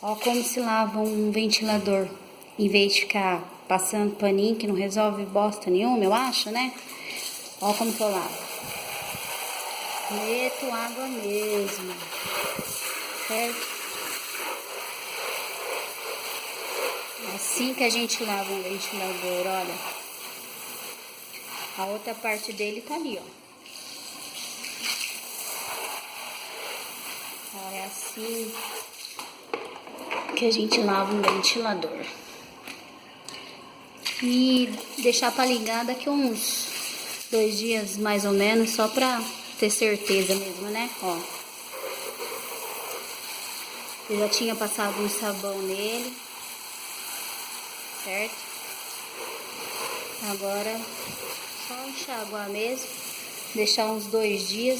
Ó como se lava um ventilador. Em vez de ficar passando paninho, que não resolve bosta nenhuma, eu acho, né? Ó como que eu lavo. Meto água mesmo. Certo? Assim que a gente lava um ventilador, olha. A outra parte dele tá ali, ó. É assim que a gente lava um ventilador. E deixar pra ligar daqui uns 2 dias mais ou menos, só pra ter certeza mesmo, né? Ó. Eu já tinha passado um sabão nele. Certo? Agora só enxaguar mesmo. Deixar uns 2 dias.